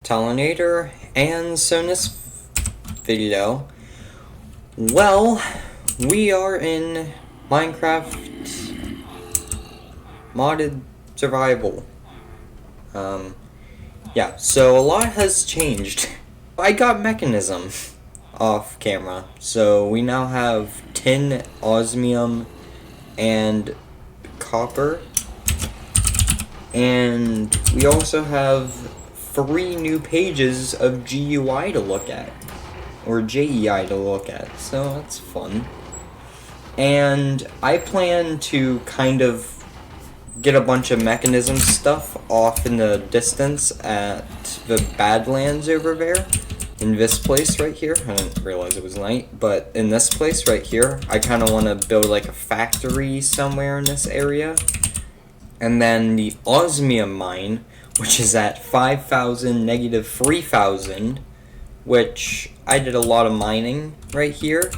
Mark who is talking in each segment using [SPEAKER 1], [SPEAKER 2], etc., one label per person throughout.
[SPEAKER 1] Talinator, and so in this video, well, we are in Minecraft modded survival. Yeah, so a lot has changed. I got mechanism off camera, so we now have tin, osmium, and copper, and we also have 3 new pages of GUI to look at, or JEI to look at, so that's fun. And I plan to kind of get a bunch of mechanism stuff off in the distance at the Badlands over there. In this place right here, I didn't realize it was night, but in this place right here, I kind of want to build like a factory somewhere in this area. And then the osmium mine, which is at 5,000, negative 3,000, which I did a lot of mining right here.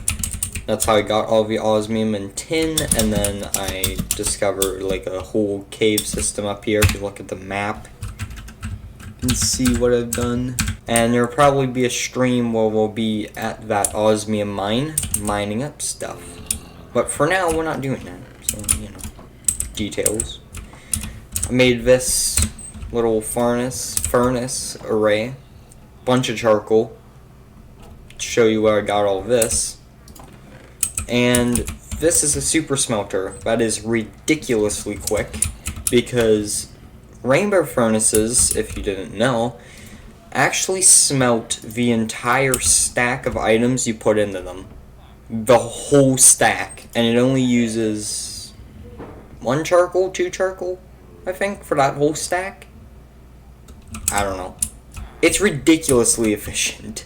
[SPEAKER 1] That's how I got all the osmium and tin, and then I discovered like a whole cave system up here. If you look at the map, you can see what I've done. And there'll probably be a stream where we'll be at that osmium mine, mining up stuff. But for now, we're not doing that, so, you know, details. I made this little furnace array, bunch of charcoal, to show you where I got all this. And this is a super smelter that is ridiculously quick, because rainbow furnaces, if you didn't know, actually smelt the entire stack of items you put into them. The whole stack. And it only uses 1 charcoal, 2 charcoal, I think, for that whole stack. I don't know. It's ridiculously efficient.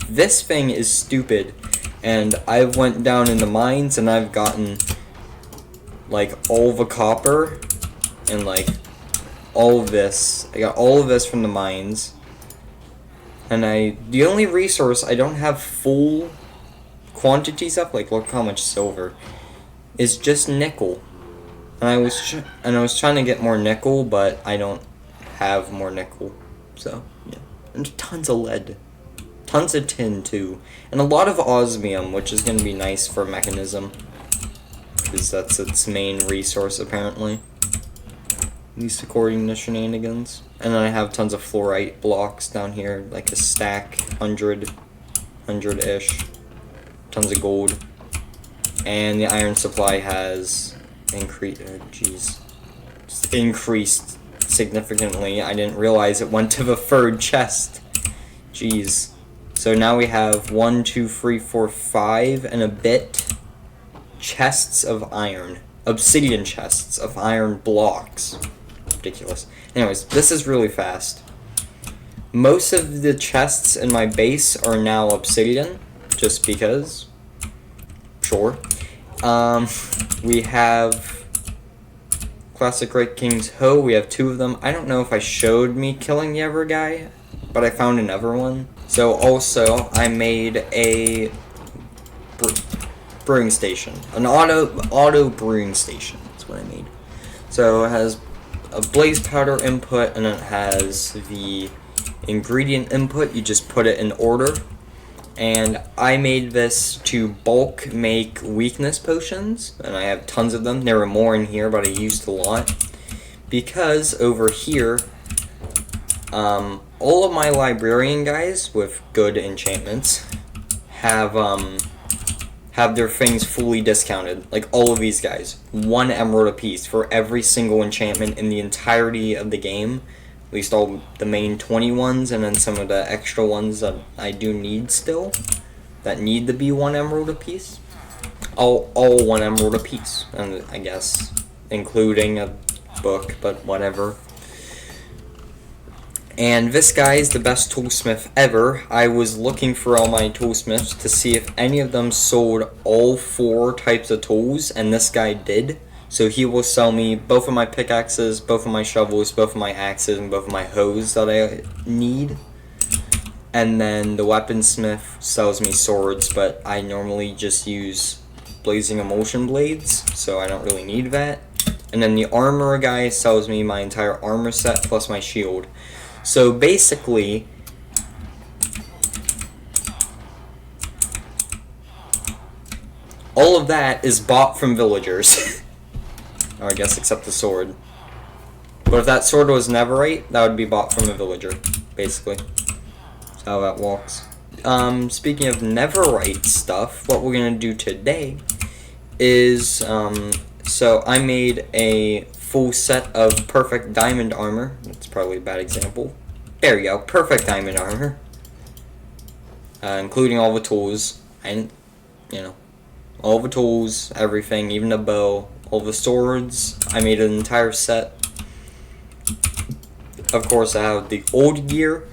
[SPEAKER 1] This thing is stupid. And I went down in the mines and I've gotten like all the copper and like all of this. I got all of this from the mines. And the only resource I don't have full quantities of, like look how much silver, is just nickel. And I was trying to get more nickel, but I don't have more nickel. So, yeah. And tons of lead. Tons of tin too, and a lot of osmium, which is going to be nice for mechanism, because that's its main resource apparently, at least according to shenanigans. And then I have tons of fluorite blocks down here, like a stack, 100-ish, tons of gold, and the iron supply has increased significantly. I didn't realize it went to the 3rd chest. Jeez. So now we have 1, 2, 3, 4, 5 and a bit chests of iron. Obsidian chests of iron blocks. Ridiculous. Anyways, this is really fast. Most of the chests in my base are now obsidian, just because. Sure. We have Classic Great King's Hoe. We have 2 of them. I don't know if I showed me killing the other guy, but I found another one. So also, I made a brewing station, an auto brewing station. That's what I made. So it has a blaze powder input, and it has the ingredient input. You just put it in order. And I made this to bulk make weakness potions, and I have tons of them. There were more in here, but I used a lot because over here, all of my librarian guys with good enchantments have their things fully discounted. Like all of these guys, 1 emerald apiece for every single enchantment in the entirety of the game. At least all the main 20 ones, and then some of the extra ones that I do need still, that need to be 1 emerald apiece. All 1 emerald apiece, and I guess including a book, but whatever. And this guy is the best toolsmith ever. I was looking for all my toolsmiths to see if any of them sold all 4 types of tools, and this guy did. So he will sell me both of my pickaxes, both of my shovels, both of my axes, and both of my hoes that I need. And then the weaponsmith sells me swords, but I normally just use blazing emulsion blades, so I don't really need that. And then the armor guy sells me my entire armor set plus my shield. So basically, all of that is bought from villagers. Or I guess except the sword. But if that sword was Neverite, that would be bought from a villager, basically. That's how that works. Speaking of Neverite stuff, what we're gonna do today is, so I made a full set of perfect diamond armor. That's probably a bad example. There you go, perfect diamond armor. Including all the tools, and, you know, all the tools, everything, even the bow, all the swords. I made an entire set. Of course, I have the old gear.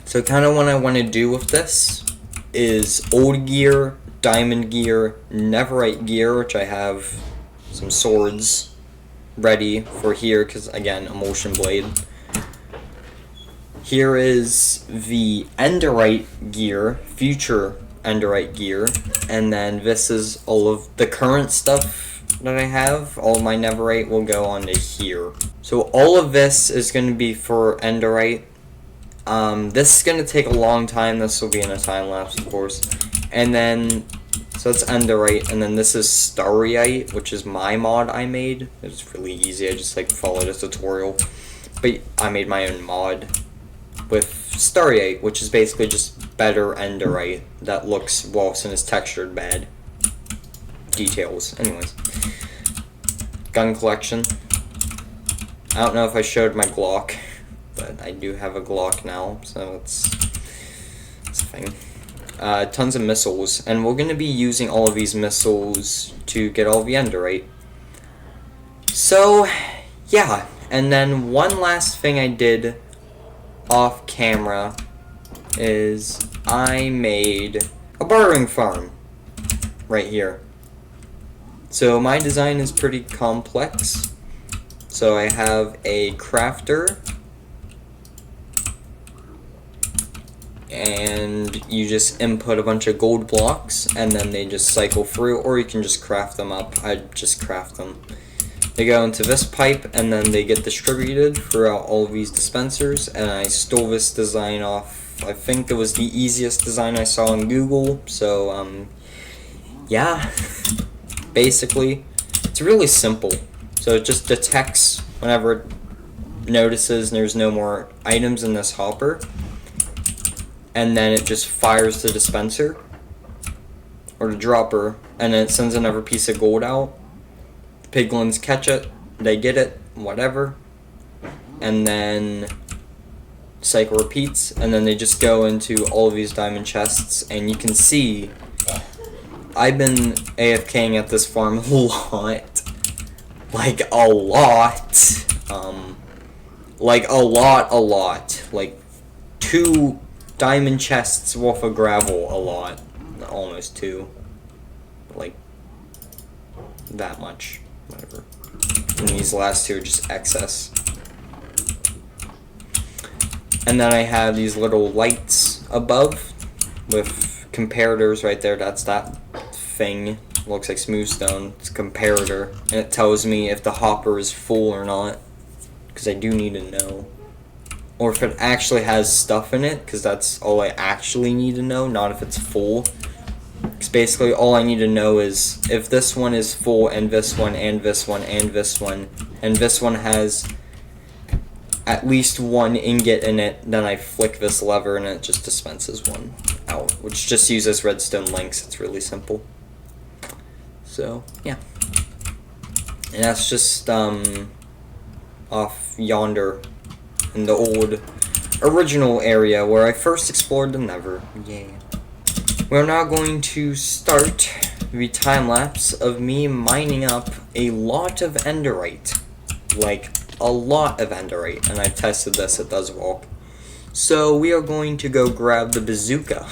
[SPEAKER 1] So kind of what I want to do with this is old gear, diamond gear, Neverite gear, which I have some swords ready for here, because again, emulsion blade. Here is the Enderite gear, future Enderite gear, and then this is all of the current stuff that I have. All of my Neverite will go onto here. So all of this is going to be for Enderite. This is going to take a long time. This will be in a time lapse, of course. And then, so it's Enderite, and then this is Starryite, which is my mod I made. It's really easy. I just like followed a tutorial, but I made my own mod with Starryite, which is basically just better Enderite that looks worse and is textured bad. Details. Anyways. Gun collection. I don't know if I showed my Glock, but I do have a Glock now, so it's a thing. Tons of missiles, and we're going to be using all of these missiles to get all the Enderite. So, yeah, and then one last thing I did off camera is I made a bartering farm right here. So my design is pretty complex. So I have a crafter, and you just input a bunch of gold blocks and then they just cycle through, or you can just craft them up. I just craft them. They go into this pipe and then they get distributed throughout all of these dispensers, and I stole this design off, I think it was the easiest design I saw on Google. So yeah, basically it's really simple. So it just detects whenever it notices there's no more items in this hopper, and then it just fires the dispenser or the dropper, and then it sends another piece of gold out. The piglins catch it, they get it, whatever, and then cycle repeats, and then they just go into all of these diamond chests. And you can see I've been AFKing at this farm a lot. Like a lot. Like a lot. Like 2 diamond chests worth of gravel, a lot. Almost 2. Like that much. Whatever. And these last 2 are just excess. And then I have these little lights above with comparators right there. That's that thing. Looks like smooth stone. It's a comparator, and it tells me if the hopper is full or not, because I do need to know, or if it actually has stuff in it, because that's all I actually need to know, not if it's full. Because basically all I need to know is if this one is full, and this one, and this one, and this one, and this one has at least 1 ingot in it, then I flick this lever and it just dispenses 1 out, which just uses redstone links. It's really simple. So, yeah. And that's just, off yonder in the old original area where I first explored the Nether. Yay. We're now going to start the time-lapse of me mining up a lot of Enderite. Like, a lot of Enderite. And I've tested this, it does work. So, we are going to go grab the bazooka.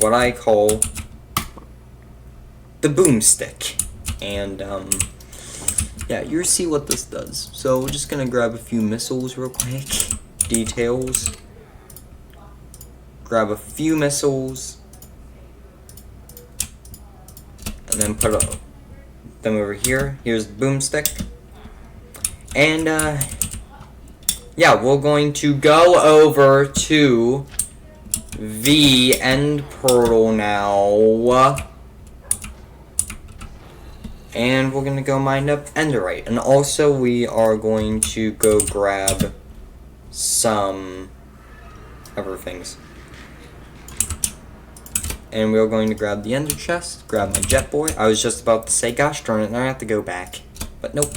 [SPEAKER 1] What I call the boomstick, and yeah, you'll see what this does. So we're just gonna grab a few missiles real quick. Details. Grab a few missiles, and then put them over here. Here's the boomstick, and yeah, we're going to go over to the end portal now. And we're going to go mine up Enderite. And also we are going to go grab some other things. And we're going to grab the ender chest, grab my jet boy. I was just about to say, gosh darn it, now I have to go back. But nope.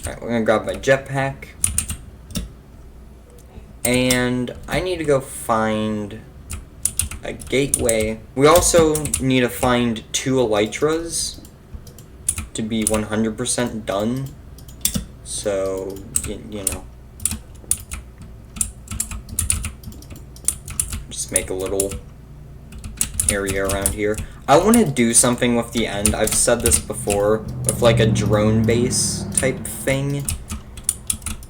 [SPEAKER 1] Alright, we're going to grab my jetpack. And I need to go find a gateway. We also need to find 2 elytras to be 100% done. So, you know. Just make a little area around here. I want to do something with the end. I've said this before, with like a drone base type thing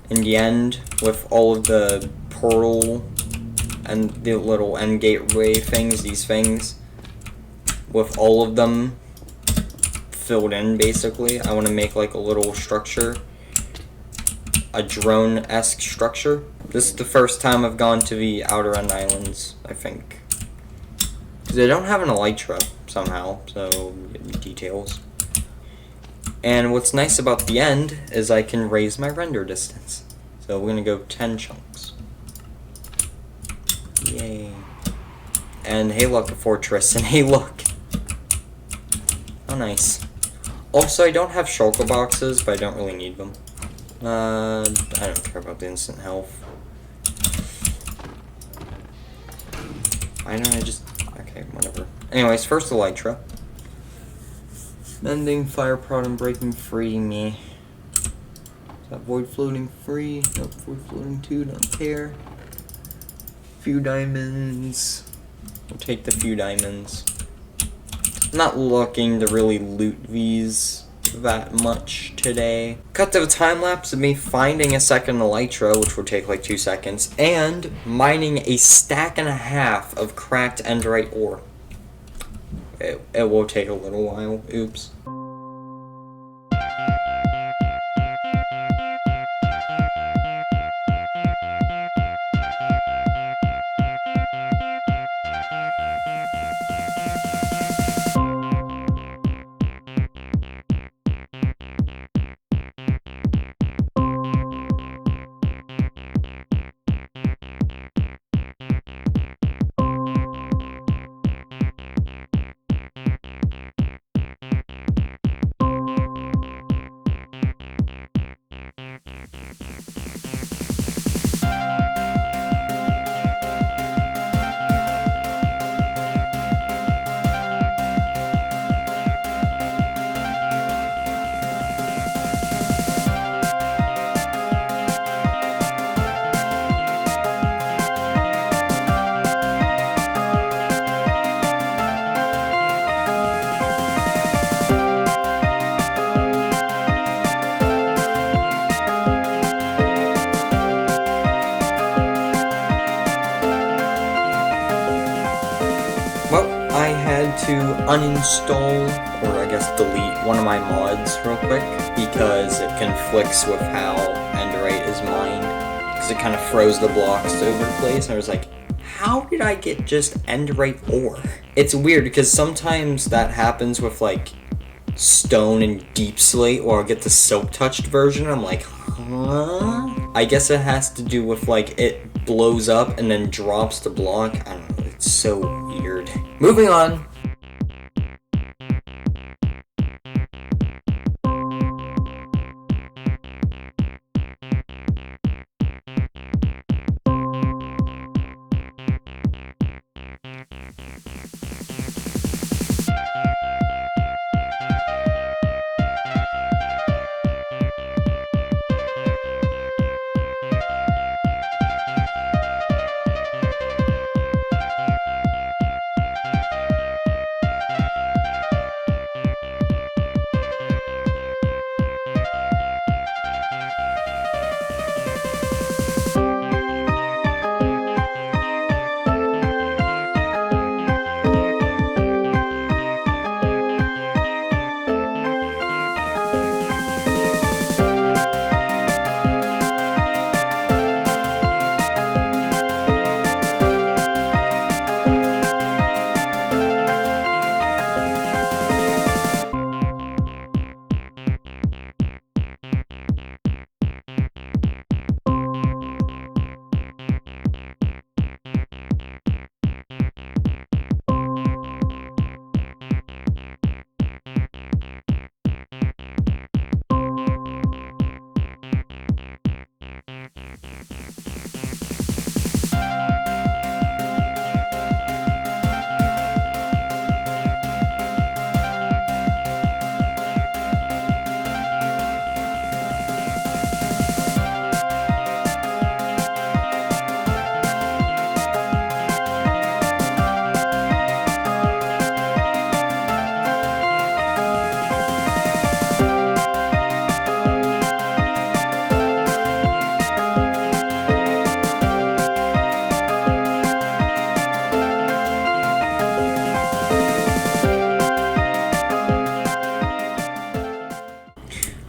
[SPEAKER 1] in the end, with all of the portal and the little end gateway things, these things, with all of them filled in basically. I want to make like a little structure, a drone-esque structure. This is the first time I've gone to the Outer End Islands, I think. Because I don't have an elytra somehow, so details. And what's nice about the end is I can raise my render distance. So we're going to go 10 chunks. Yay. And hey look, a fortress, and hey look. Oh nice. Also, I don't have shulker boxes, but I don't really need them. I don't care about the instant health. Why don't I just... Okay, whatever. Anyways, first elytra. Mending, fire prod, and breaking free me. Is that void floating free? Nope, void floating 2, don't care. Few diamonds. We'll take the few diamonds. I'm not looking to really loot these that much today. Cut to a time lapse of me finding a second elytra, which will take like 2 seconds, and mining a stack and a half of cracked enderite ore. It will take a little while. Oops. I had to uninstall, or I guess delete, one of my mods real quick because it conflicts with how Enderite is mined, because it kind of froze the blocks over the place, and I was like, how did I get just Enderite ore? It's weird because sometimes that happens with like stone and deep slate, or I'll get the silk touched version. I'm like, huh? I guess it has to do with like it blows up and then drops the block. I don't know, it's so weird. Moving on.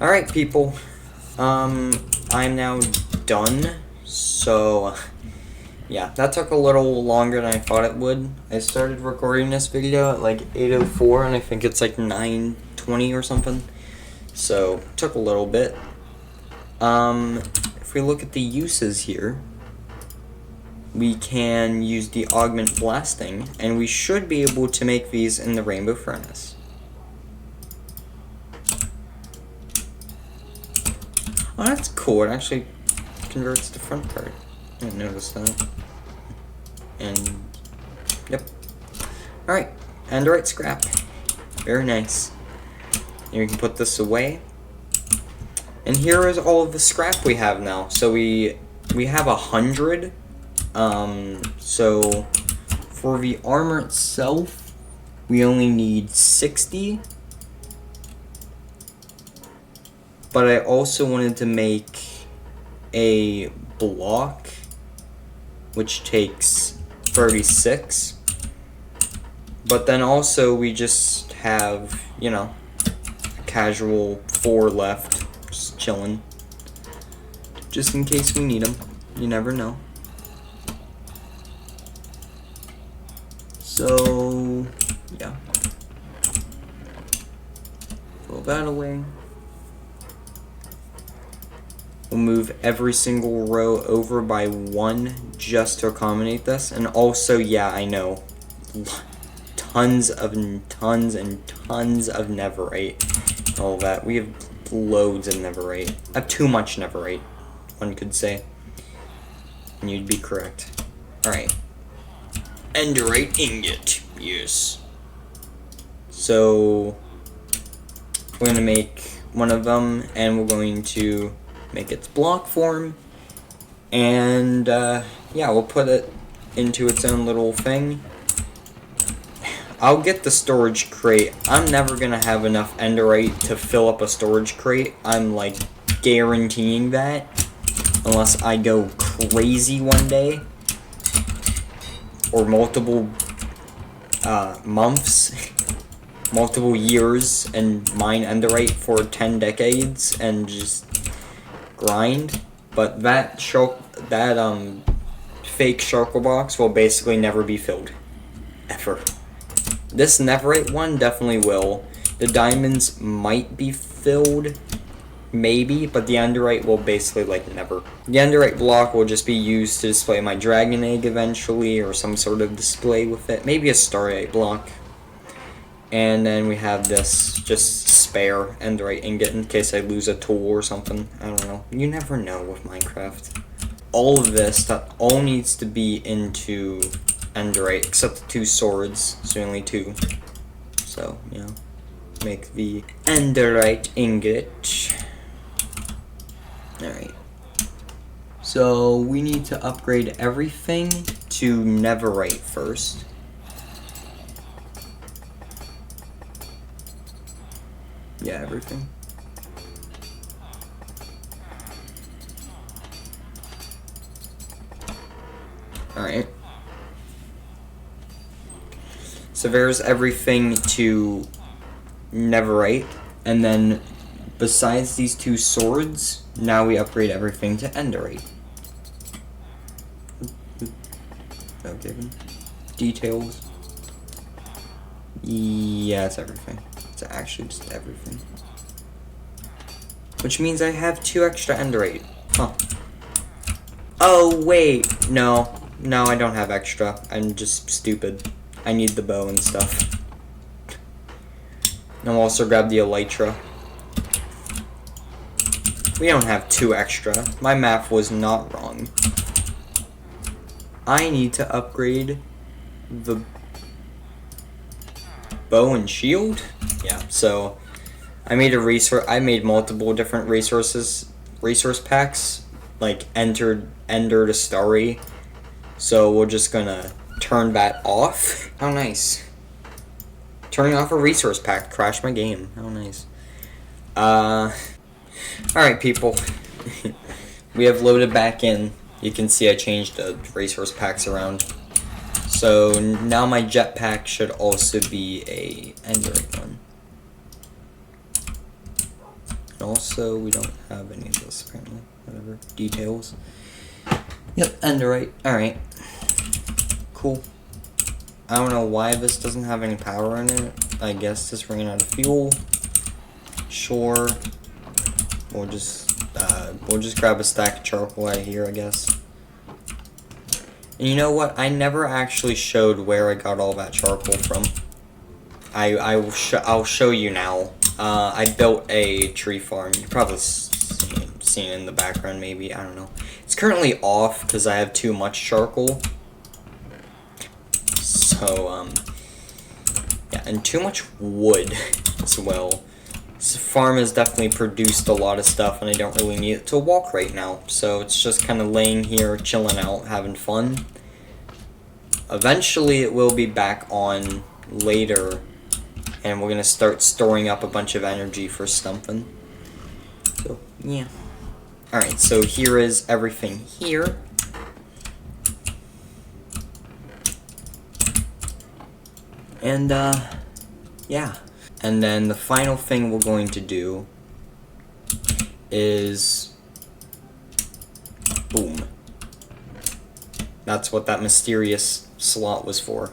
[SPEAKER 1] Alright, people. I'm now done. So, yeah, that took a little longer than I thought it would. I started recording this video at like 8:04, and I think it's like 9:20 or something. So, it took a little bit. If we look at the uses here, we can use the augment blasting, and we should be able to make these in the rainbow furnace. Oh, that's cool. It actually converts the front part. I didn't notice that. And, yep. Alright, Enderite scrap. Very nice. And we can put this away. And here is all of the scrap we have now. So we have 100. So for the armor itself, we only need 60. But I also wanted to make a block, which takes 36. But then also we just have, you know, a casual 4 left, just chilling. Just in case we need them. You never know. So, yeah. Throw that away. We'll move every single row over by 1 just to accommodate this. And also, yeah, I know, tons and tons of netherite. All that. We have loads of netherite. I have too much netherite, one could say. And you'd be correct. Alright. Enderite ingot. Yes. So, we're going to make one of them, and we're going to make its block form, and yeah, we'll put it into its own little thing. I'll get the storage crate. I'm never gonna have enough Enderite to fill up a storage crate. I'm like guaranteeing that, unless I go crazy one day, or multiple months, multiple years, and mine Enderite for 10 decades and just grind. But that fake shulker box will basically never be filled, ever. This netherite one definitely will. The diamonds might be filled, maybe, but the Enderite will basically like never. The Enderite block will just be used to display my dragon egg eventually, or some sort of display with it. Maybe a starlight block. And then we have this just spare Enderite ingot in case I lose a tool or something. I don't know. You never know with Minecraft. All of this, that all needs to be into Enderite, except the 2 swords. So only 2. So, you know, make the Enderite ingot. Alright. So, we need to upgrade everything to netherite first. Yeah, everything. Alright. So there's everything to netherite. And then, besides these 2 swords, now we upgrade everything to enderite. Okay. Details. Yeah, it's everything. It's actually just everything. Which means I have 2 extra enderite. Huh. Oh, wait. No. No, I don't have extra. I'm just stupid. I need the bow and stuff. And I'll also grab the elytra. We don't have 2 extra. My math was not wrong. I need to upgrade the bow and shield? Yeah, so I made multiple different resource packs, like Ender to Starry. So we're just gonna turn that off. How nice. Turning off a resource pack crashed my game. How nice. Alright, people. We have loaded back in. You can see I changed the resource packs around. So now my jetpack should also be a Enderite one. And also, we don't have any of this, apparently. Whatever. Details. Yep, Enderite. Alright. Cool. I don't know why this doesn't have any power in it. I guess this ran out of fuel. Sure. We'll just grab a stack of charcoal out of here, I guess. And you know what? I never actually showed where I got all that charcoal from. I'll show you now. I built a tree farm. You probably seen it in the background, maybe. I don't know. It's currently off because I have too much charcoal. So, yeah, and too much wood as well. This farm has definitely produced a lot of stuff, and I don't really need it to walk right now. So it's just kind of laying here, chilling out, having fun. Eventually, it will be back on later, and we're going to start storing up a bunch of energy for stumping. So, yeah. Alright, so here is everything here. And, yeah. And then the final thing we're going to do is... boom. That's what that mysterious slot was for.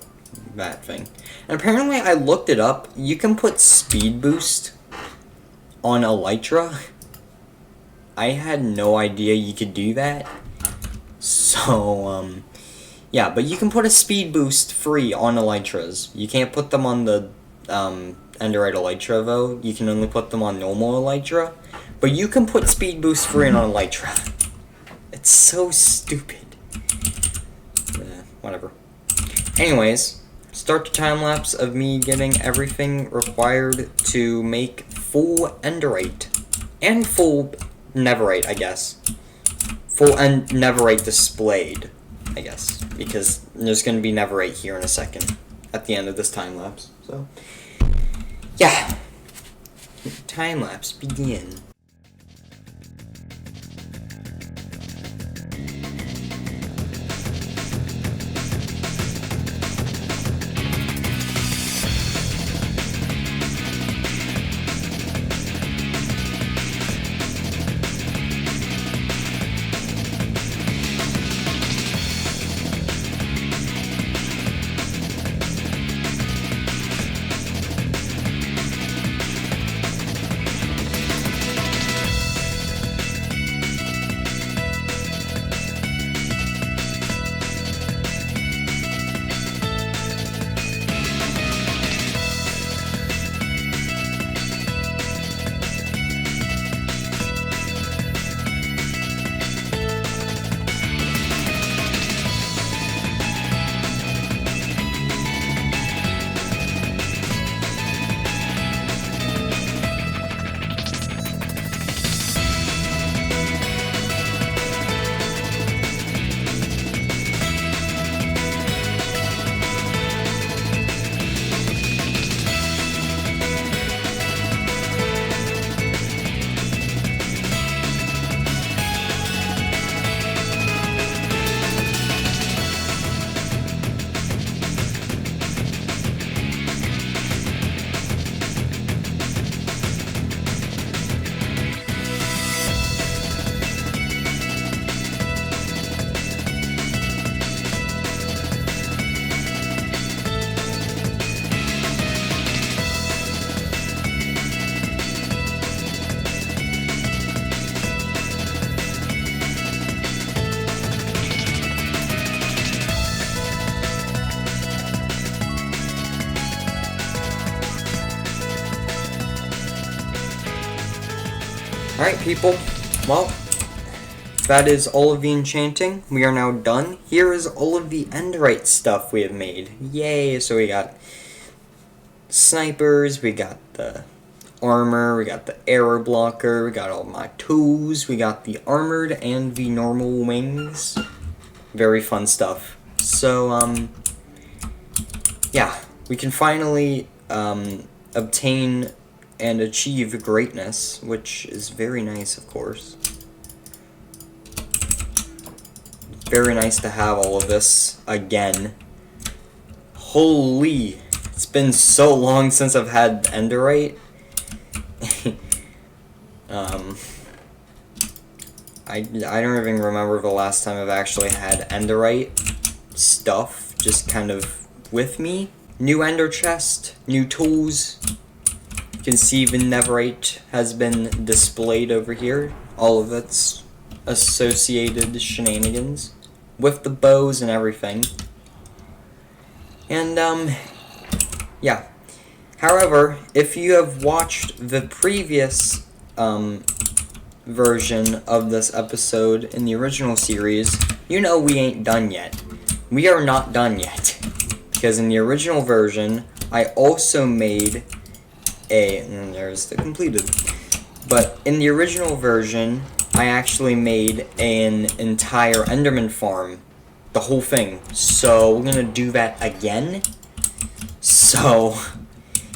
[SPEAKER 1] That thing. And apparently I looked it up. You can put speed boost on Elytra. I had no idea you could do that. So, yeah, but you can put a speed boost free on Elytras. You can't put them on the, Enderite Elytra, though. You can only put them on normal Elytra. But you can put speed boost free on Elytra. It's so stupid. Whatever. Anyways, start the time-lapse of me getting everything required to make full Enderite. And full Neverite, I guess. Full Neverite displayed, I guess. Because there's going to be Neverite here in a second. At the end of this time-lapse. So, yeah. Time-lapse, begin. Alright, people. Well, that is all of the enchanting. We are now done. Here is all of the Enderite stuff we have made. Yay! So we got snipers, we got the armor, we got the arrow blocker, we got all my tools, we got the armored and the normal wings. Very fun stuff. So, yeah, we can finally obtain and achieve greatness, which is very nice, of course. Very nice to have all of this again. Holy, it's been so long since I've had Enderite. Um, I don't even remember the last time I've actually had Enderite stuff just kind of with me. New Ender chest, new tools. You can see the Netherite has been displayed over here. All of its associated shenanigans with the bows and everything. And, yeah. However, if you have watched the previous, version of this episode in the original series, you know we ain't done yet. We are not done yet. Because in the original version, I also made and there's the completed. But in the original version, I actually made an entire Enderman farm. The whole thing. So we're gonna do that again. So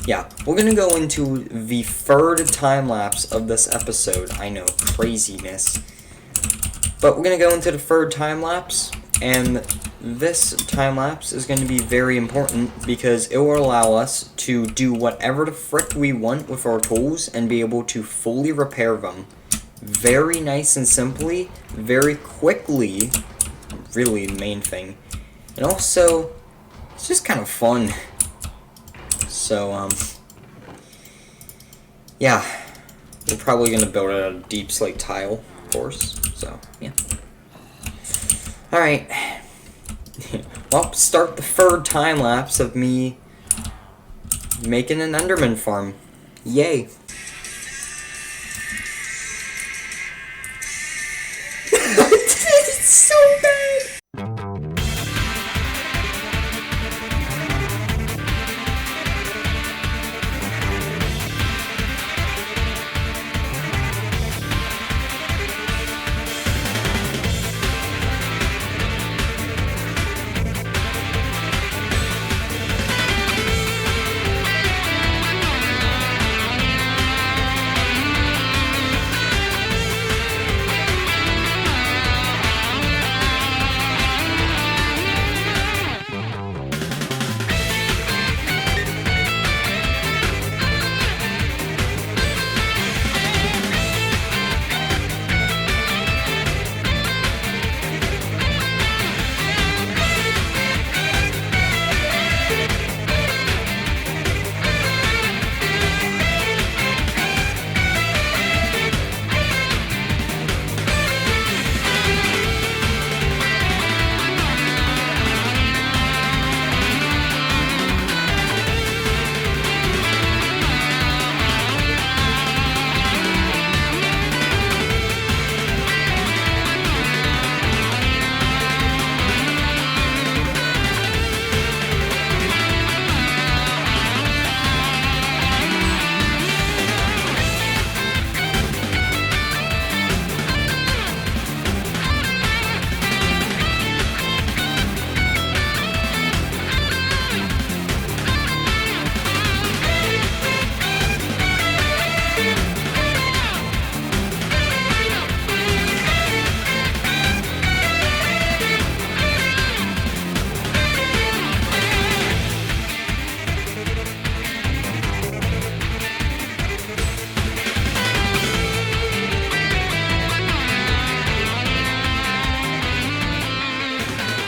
[SPEAKER 1] yeah, we're gonna go into the third time lapse of this episode. I know, craziness. But we're gonna go into the third time lapse, and this time lapse is going to be very important because it will allow us to do whatever the frick we want with our tools and be able to fully repair them. Very nice and simply, very quickly, really the main thing. And also, it's just kind of fun. So, yeah, we're probably going to build it out of deep slate tile, of course, so, yeah. Alright, well, start the third time lapse of me making an Enderman farm. Yay. It's so bad!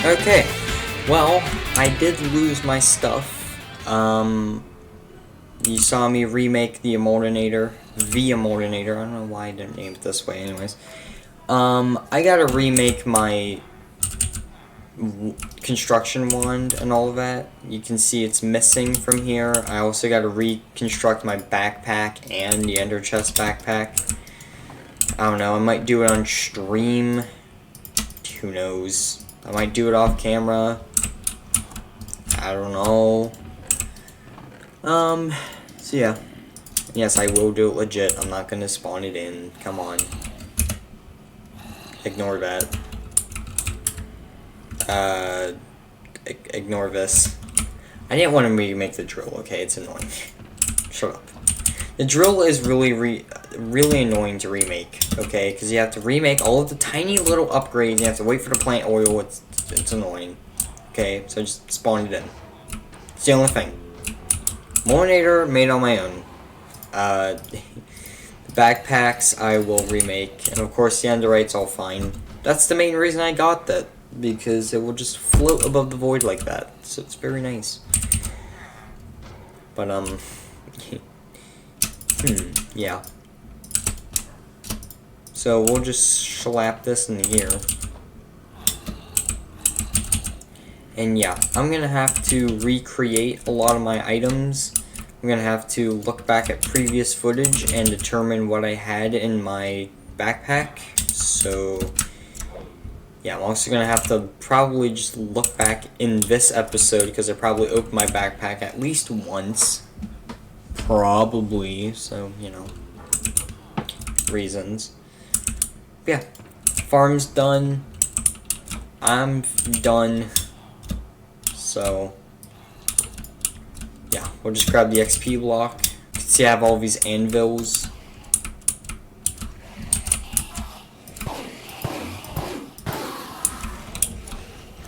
[SPEAKER 1] Okay, well, I did lose my stuff. You saw me remake the Emoldenator, I don't know why I didn't name it this way anyways. I gotta remake my construction wand and all of that. You can see it's missing from here. I also gotta reconstruct my backpack and the Ender Chest backpack. I don't know, I might do it on stream. Who knows? I might do it off camera. I don't know. So yeah. Yes, I will do it legit. I'm not gonna spawn it in. Come on. Ignore that. Ignore this. I didn't want to remake the drill, okay? It's annoying. Shut up. The drill is really annoying to remake, okay? Because you have to remake all of the tiny little upgrades. You have to wait for the plant oil. It's annoying. Okay, so just spawn it in. It's the only thing. Molinator made on my own. The Backpacks I will remake, and of course the Enderite's all fine. That's the main reason I got that, because it will just float above the void like that, so it's very nice. But yeah. So we'll just slap this in here. And yeah, I'm gonna have to recreate a lot of my items. I'm gonna have to look back at previous footage and determine what I had in my backpack. So yeah, I'm also gonna have to probably just look back in this episode, because I probably opened my backpack at least once. Probably, so, you know, reasons. Yeah, farm's done. I'm done. So, yeah, we'll just grab the XP block. You can see I have all these anvils.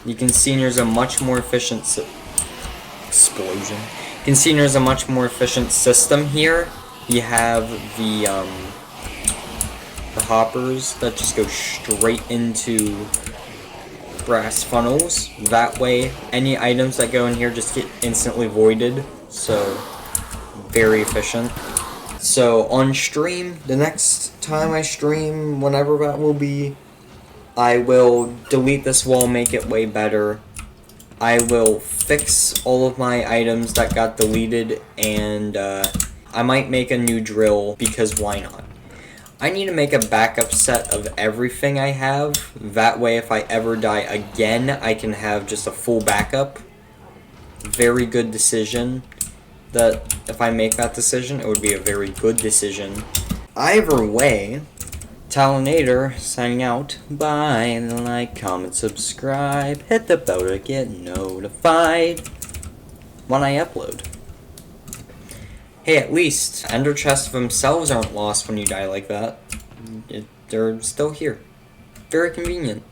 [SPEAKER 1] You can see there's a much more efficient explosion. You can see there's a much more efficient system here. You have the hoppers that just go straight into brass funnels. That way, any items that go in here just get instantly voided. So, very efficient. So, on stream, the next time I stream, whenever that will be, I will delete this wall, make it way better. I will fix all of my items that got deleted, and I might make a new drill, because why not? I need to make a backup set of everything I have. That way, if I ever die again, I can have just a full backup. Very good decision. That if I make that decision, it would be a very good decision. Either way, Talinator signing out. Bye. Like, comment, subscribe, hit the bell to get notified when I upload. Hey, at least ender chests themselves aren't lost when you die like that. They're still here. Very convenient.